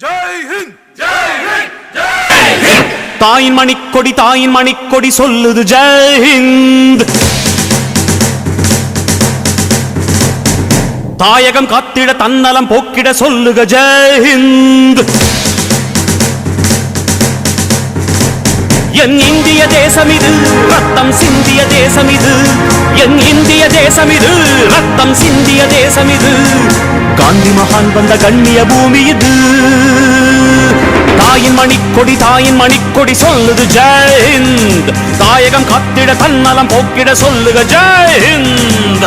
ஜெய் ஹிந்த் ஜெய் ஹிந்த் ஜெய் ஹிந்த். தாயின் மணிக்கொடி சொல்லுது ஜெய் ஹிந்த். தாயகம் காத்திட தன்னலம் போக்கிட சொல்லுக ஜெய் ஹிந்த். என் இந்திய தேசம் இது ரத்தம் சிந்திய தேசம் இது. என் இந்திய தேசம் இது ரத்தம் சிந்திய தேசம் இது. காந்தி மகான் வந்த கண்ணிய பூமி இது. தாயின் மணிக்கொடி சொல்லுது ஜெய் ஹிந்த். தாயகம் காத்திட தன்னலம் போக்கிட சொல்லுக ஜெய் ஹிந்த்.